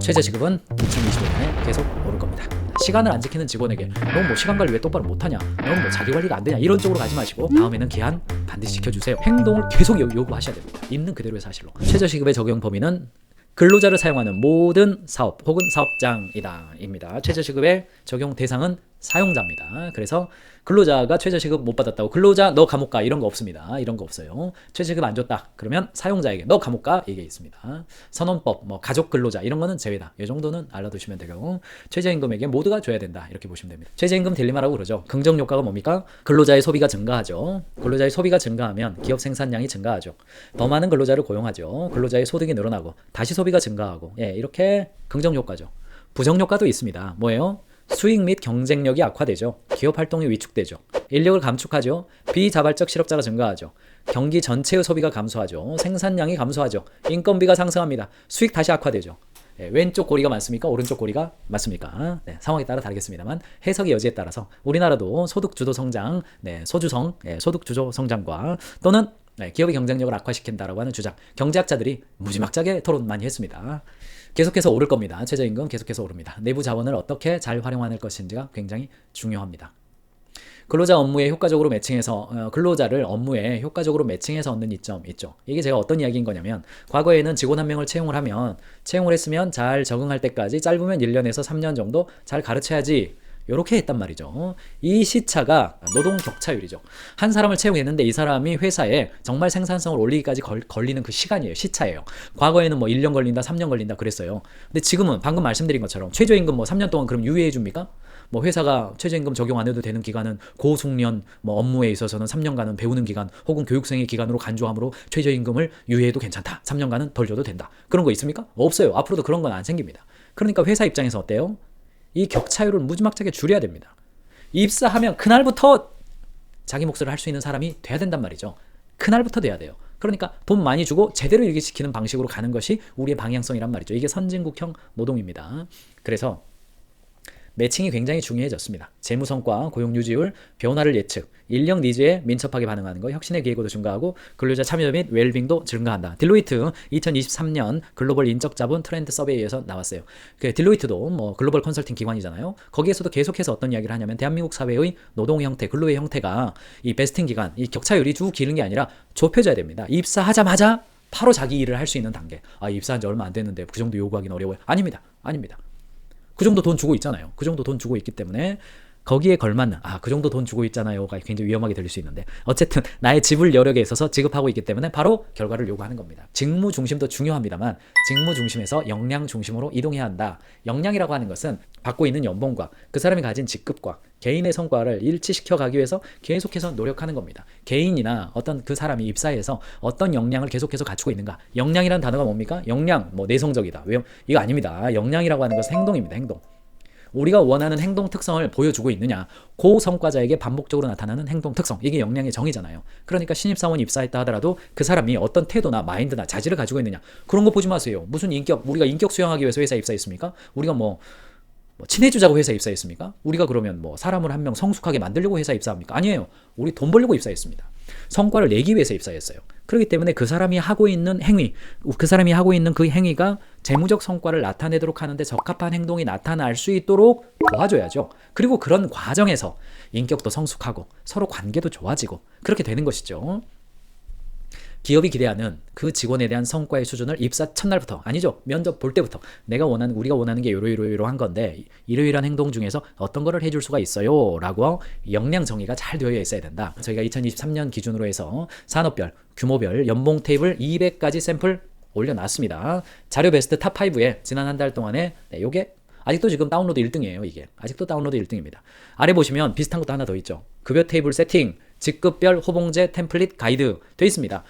최저시급은 2025년에 계속 오를 겁니다. 시간을 안 지키는 직원에게 너 뭐 시간 관리 왜 똑바로 못하냐, 너 뭐 자기 관리가 안 되냐, 이런 쪽으로 가지 마시고 다음에는 기한 반드시 지켜주세요. 행동을 계속 요구하셔야 됩니다. 있는 그대로의 사실로. 최저시급의 적용 범위는 근로자를 사용하는 모든 사업 혹은 사업장이다 입니다. 최저시급의 적용 대상은 사용자입니다. 그래서 근로자가 최저시급 못 받았다고 근로자 너 감옥 가 이런 거 없습니다. 이런 거 없어요. 최저시급 안 줬다 그러면 사용자에게 너 감옥 가 이게 있습니다. 선언법 뭐 가족 근로자 이런 거는 제외다. 이 정도는 알아두시면 되고 최저임금에게 모두가 줘야 된다 이렇게 보시면 됩니다. 최저임금 딜레마라고 그러죠. 긍정 효과가 뭡니까? 근로자의 소비가 증가하죠. 근로자의 소비가 증가하면 기업 생산량이 증가하죠. 더 많은 근로자를 고용하죠. 근로자의 소득이 늘어나고 다시 소비가 증가하고 이렇게 긍정 효과죠. 부정 효과도 있습니다. 뭐예요? 수익 및 경쟁력이 악화되죠. 기업 활동이 위축되죠. 인력을 감축하죠. 비자발적 실업자가 증가하죠. 경기 전체의 소비가 감소하죠. 생산량이 감소하죠. 인건비가 상승합니다. 수익 다시 악화되죠. 왼쪽 고리가 맞습니까? 오른쪽 고리가 맞습니까? 상황에 따라 다르겠습니다만 해석의 여지에 따라서 우리나라도 소득주도 성장, 소주성, 소득주도 성장과 또는 기업의 경쟁력을 악화시킨다라고 하는 주장, 경제학자들이 무지막지하게 토론 많이 했습니다. 계속해서 오를 겁니다. 최저임금 계속해서 오릅니다. 내부 자원을 어떻게 잘 활용하는 것인지가 굉장히 중요합니다. 근로자 업무에 효과적으로 매칭해서 근로자를 업무에 효과적으로 매칭해서 얻는 이점 있죠. 이게 제가 어떤 이야기인 거냐면 과거에는 직원 한 명을 채용을 했으면 잘 적응할 때까지 짧으면 1년에서 3년 정도 잘 가르쳐야지 이렇게 했단 말이죠. 이 시차가 노동 격차율이죠. 한 사람을 채용했는데 이 사람이 회사에 정말 생산성을 올리기까지 걸리는 그 시간이에요. 시차예요. 과거에는 뭐 1년 걸린다, 3년 걸린다 그랬어요. 근데 지금은 방금 말씀드린 것처럼 최저임금 뭐 3년 동안 그럼 유예해 줍니까? 뭐 회사가 최저임금 적용 안 해도 되는 기간은 고숙련 뭐 업무에 있어서는 3년간은 배우는 기간 혹은 교육생의 기간으로 간주함으로 최저임금을 유예해도 괜찮다. 3년간은 덜 줘도 된다. 그런 거 있습니까? 없어요. 앞으로도 그런 건 안 생깁니다. 그러니까 회사 입장에서 어때요? 이 격차율을 무지막지하게 줄여야 됩니다. 입사하면 그날부터 자기 몫을 할 수 있는 사람이 돼야 된단 말이죠. 그날부터 돼야 돼요. 그러니까 돈 많이 주고 제대로 일기시키는 방식으로 가는 것이 우리의 방향성이란 말이죠. 이게 선진국형 노동입니다. 그래서 매칭이 굉장히 중요해졌습니다. 재무성과, 고용유지율, 변화를 예측, 인력 니즈에 민첩하게 반응하는 것, 혁신의 기회고도 증가하고 근로자 참여 및 웰빙도 증가한다. 딜로이트 2023년 글로벌 인적자본 트렌드 서베이에서 나왔어요. 딜로이트도 뭐 글로벌 컨설팅 기관이잖아요. 거기에서도 계속해서 어떤 이야기를 하냐면 대한민국 사회의 노동 형태, 근로의 형태가 이 베스팅 기간, 이 격차율이 쭉 기는 게 아니라 좁혀져야 됩니다. 입사하자마자 바로 자기 일을 할 수 있는 단계. 입사한 지 얼마 안 됐는데 그 정도 요구하기는 어려워요. 아닙니다. 그 정도 돈 주고 있잖아요. 그 정도 돈 주고 있기 때문에 거기에 걸맞는 그 정도 돈 주고 있잖아요가 굉장히 위험하게 들릴 수 있는데 어쨌든 나의 지불 여력에 있어서 지급하고 있기 때문에 바로 결과를 요구하는 겁니다. 직무 중심도 중요합니다만 직무 중심에서 역량 중심으로 이동해야 한다. 역량이라고 하는 것은 받고 있는 연봉과 그 사람이 가진 직급과 개인의 성과를 일치시켜 가기 위해서 계속해서 노력하는 겁니다. 개인이나 어떤 그 사람이 입사해서 어떤 역량을 계속해서 갖추고 있는가. 역량이라는 단어가 뭡니까? 역량, 뭐 내성적이다. 왜요? 이거 아닙니다. 역량이라고 하는 것은 행동입니다. 행동. 우리가 원하는 행동 특성을 보여주고 있느냐, 고성과자에게 반복적으로 나타나는 행동 특성, 이게 역량의 정의잖아요. 그러니까 신입사원이 입사했다 하더라도 그 사람이 어떤 태도나 마인드나 자질을 가지고 있느냐, 그런 거 보지 마세요. 무슨 우리가 인격 수양하기 위해서 회사에 입사했습니까? 우리가 뭐 친해지자고 회사에 입사했습니까? 우리가 그러면 뭐 사람을 한 명 성숙하게 만들려고 회사에 입사합니까? 아니에요. 우리 돈 벌려고 입사했습니다. 성과를 내기 위해서 입사했어요. 그렇기 때문에 그 사람이 하고 있는 행위, 그 사람이 하고 있는 그 행위가 재무적 성과를 나타내도록 하는데 적합한 행동이 나타날 수 있도록 도와줘야죠. 그리고 그런 과정에서 인격도 성숙하고 서로 관계도 좋아지고 그렇게 되는 것이죠. 기업이 기대하는 그 직원에 대한 성과의 수준을 입사 첫날부터, 아니죠, 면접 볼 때부터 우리가 원하는 게 이러이러한 건데 이러이러한 행동 중에서 어떤 거를 해줄 수가 있어요 라고 역량 정의가 잘 되어 있어야 된다. 저희가 2023년 기준으로 해서 산업별, 규모별 연봉 테이블 200가지 샘플 올려놨습니다. 자료 베스트 탑 5에 지난 한 달 동안에 요게 아직도 지금 다운로드 1등이에요. 이게 아직도 다운로드 1등입니다. 아래 보시면 비슷한 것도 하나 더 있죠. 급여 테이블 세팅, 직급별 호봉제 템플릿 가이드 돼 있습니다.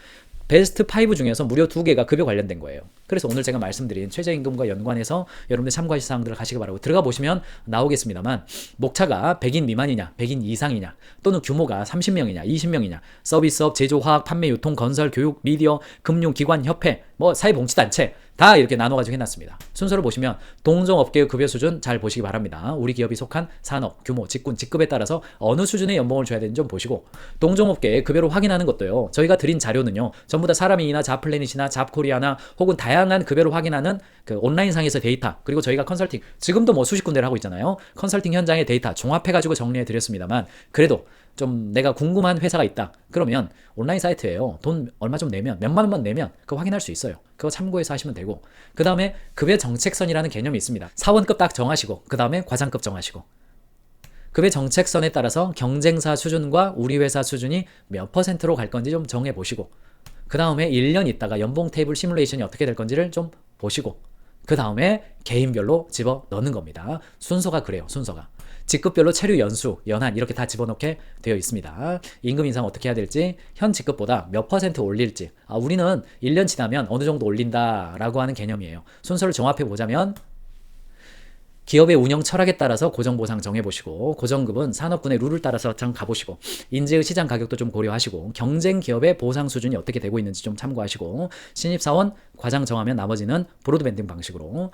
베스트 5 중에서 무려 2개가 급여 관련된 거예요. 그래서 오늘 제가 말씀드린 최저임금과 연관해서 여러분들 참고하실 사항들을 가시기 바라고, 들어가 보시면 나오겠습니다만 목차가 100인 미만이냐 100인 이상이냐 또는 규모가 30명이냐 20명이냐, 서비스업, 제조, 화학, 판매, 유통, 건설, 교육, 미디어, 금융, 기관, 협회, 뭐 사회봉지단체 다 이렇게 나눠가지고 해놨습니다. 순서를 보시면 동종업계의 급여 수준 잘 보시기 바랍니다. 우리 기업이 속한 산업, 규모, 직군, 직급에 따라서 어느 수준의 연봉을 줘야 되는지 좀 보시고, 동종업계의 급여를 확인하는 것도요, 저희가 드린 자료는요 전부 다 사람이나 잡플래닛이나 잡코리아나 혹은 다양한 급여를 확인하는 그 온라인상에서 데이터, 그리고 저희가 컨설팅 지금도 뭐 수십 군데를 하고 있잖아요. 컨설팅 현장의 데이터 종합해가지고 정리해 드렸습니다만, 그래도 좀 내가 궁금한 회사가 있다 그러면 온라인 사이트에요, 돈 얼마 좀 내면, 몇만 원만 내면 그거 확인할 수 있어요. 그거 참고해서 하시면 되고, 그 다음에 급여 정책선이라는 개념이 있습니다. 사원급 딱 정하시고, 그 다음에 과장급 정하시고, 급여 정책선에 따라서 경쟁사 수준과 우리 회사 수준이 몇 %로 갈 건지 좀 정해보시고, 그 다음에 1년 있다가 연봉 테이블 시뮬레이션이 어떻게 될 건지를 좀 보시고, 그 다음에 개인별로 집어 넣는 겁니다. 순서가 그래요. 순서가 직급별로 체류 연수, 연한 이렇게 다 집어넣게 되어 있습니다. 임금 인상 어떻게 해야 될지, 현 직급보다 몇 % 올릴지, 우리는 1년 지나면 어느 정도 올린다라고 하는 개념이에요. 순서를 정합해 보자면, 기업의 운영 철학에 따라서 고정보상 정해보시고, 고정급은 산업군의 룰을 따라서 좀 가보시고, 인재의 시장 가격도 좀 고려하시고, 경쟁 기업의 보상 수준이 어떻게 되고 있는지 좀 참고하시고, 신입사원 과장 정하면 나머지는 브로드밴딩 방식으로,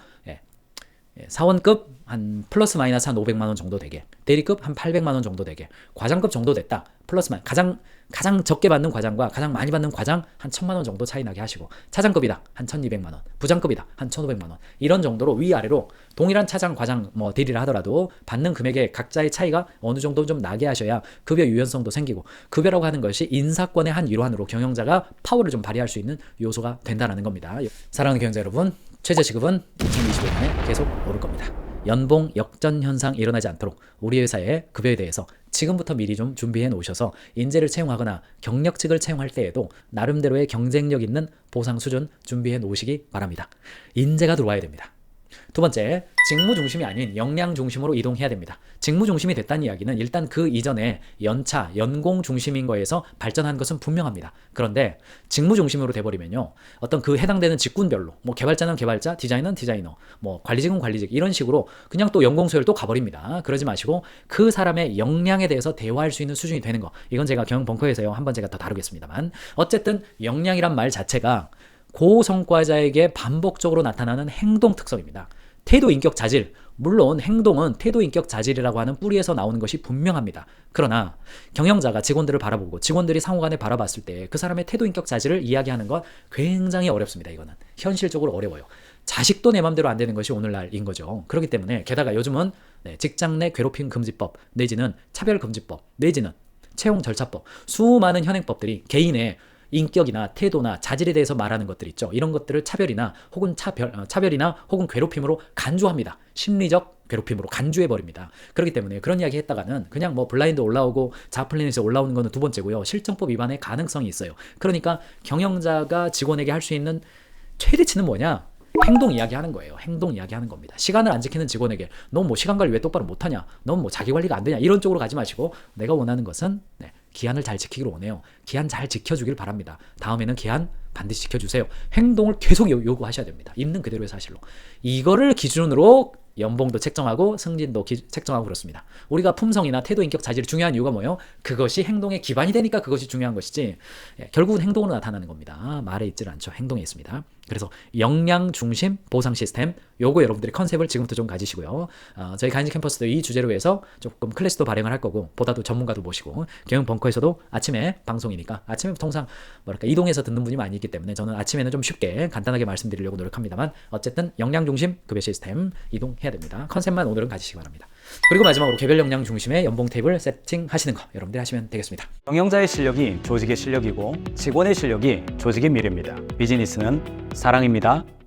사원급 한 플러스 마이너스 한 500만 원 정도 되게, 대리급 한 800만 원 정도 되게, 과장급 정도 됐다 플러스 마이너스, 가장 적게 받는 과장과 가장 많이 받는 과장 한 1000만 원 정도 차이 나게 하시고, 차장급이다 한 1200만 원, 부장급이다 한 1500만 원, 이런 정도로 위아래로 동일한 차장 과장 뭐 대리를 하더라도 받는 금액의 각자의 차이가 어느 정도 좀 나게 하셔야 급여 유연성도 생기고, 급여라고 하는 것이 인사권의 한 일환으로 경영자가 파워를 좀 발휘할 수 있는 요소가 된다는 겁니다. 사랑하는 경영자 여러분, 최저시급은 2025년에 계속 오를 겁니다. 연봉 역전 현상 일어나지 않도록 우리 회사의 급여에 대해서 지금부터 미리 좀 준비해 놓으셔서 인재를 채용하거나 경력직을 채용할 때에도 나름대로의 경쟁력 있는 보상 수준 준비해 놓으시기 바랍니다. 인재가 들어와야 됩니다. 두 번째, 직무 중심이 아닌 역량 중심으로 이동해야 됩니다. 직무 중심이 됐다는 이야기는 일단 그 이전에 연차, 연공 중심인 거에서 발전한 것은 분명합니다. 그런데 직무 중심으로 돼버리면요, 어떤 그 해당되는 직군별로, 뭐 개발자는 개발자, 디자이너는 디자이너, 뭐 관리직은 관리직, 이런 식으로 그냥 또 연공서열 또 가버립니다. 그러지 마시고 그 사람의 역량에 대해서 대화할 수 있는 수준이 되는 거, 이건 제가 경영 벙커에서요 한번 제가 더 다루겠습니다만, 어쨌든 역량이란 말 자체가 고성과자에게 반복적으로 나타나는 행동 특성입니다. 태도, 인격, 자질, 물론 행동은 태도, 인격, 자질이라고 하는 뿌리에서 나오는 것이 분명합니다. 그러나 경영자가 직원들을 바라보고 직원들이 상호간에 바라봤을 때 그 사람의 태도, 인격, 자질을 이야기하는 건 굉장히 어렵습니다. 이거는 현실적으로 어려워요. 자식도 내 맘대로 안 되는 것이 오늘날인 거죠. 그렇기 때문에 게다가 요즘은 직장 내 괴롭힘 금지법 내지는 차별금지법 내지는 채용 절차법, 수많은 현행법들이 개인의 인격이나 태도나 자질에 대해서 말하는 것들 있죠. 이런 것들을 차별이나 혹은 차별이나 혹은 괴롭힘으로 간주합니다. 심리적 괴롭힘으로 간주해버립니다. 그렇기 때문에 그런 이야기 했다가는 그냥 뭐 블라인드 올라오고 자플래닛에 올라오는 거는 두 번째고요. 실정법 위반의 가능성이 있어요. 그러니까 경영자가 직원에게 할 수 있는 최대치는 뭐냐? 행동 이야기하는 거예요. 행동 이야기하는 겁니다. 시간을 안 지키는 직원에게 너 뭐 시간 관리 왜 똑바로 못하냐? 너 뭐 자기 관리가 안 되냐? 이런 쪽으로 가지 마시고, 내가 원하는 것은 기한을 잘 지키기로 원해요. 기한 잘 지켜주길 바랍니다. 다음에는 기한 반드시 지켜주세요. 행동을 계속 요구하셔야 됩니다. 있는 그대로의 사실로. 이거를 기준으로 연봉도 책정하고 승진도 책정하고 그렇습니다. 우리가 품성이나 태도, 인격, 자질이 중요한 이유가 뭐예요? 그것이 행동의 기반이 되니까 그것이 중요한 것이지, 결국은 행동으로 나타나는 겁니다. 말에 있질 않죠. 행동에 있습니다. 그래서 역량 중심 보상 시스템, 요거 여러분들이 컨셉을 지금부터 좀 가지시고요. 저희 가인지 캠퍼스도 이 주제로 해서 조금 클래스도 발행을 할 거고, 보다도 전문가도 모시고, 경영 벙커에서도 아침에 방송이니까 아침에 통상 뭐랄까 이동해서 듣는 분이 많이 있기 때문에 저는 아침에는 좀 쉽게 간단하게 말씀드리려고 노력합니다만, 어쨌든 역량 중심 급여 시스템 이동해야 됩니다. 컨셉만 오늘은 가지시기 바랍니다. 그리고 마지막으로 개별 역량 중심의 연봉 탭을 세팅하시는 거 여러분들이 하시면 되겠습니다. 경영자의 실력이 조직의 실력이고 직원의 실력이 조직의 미래입니다. 비즈니스는 사랑입니다.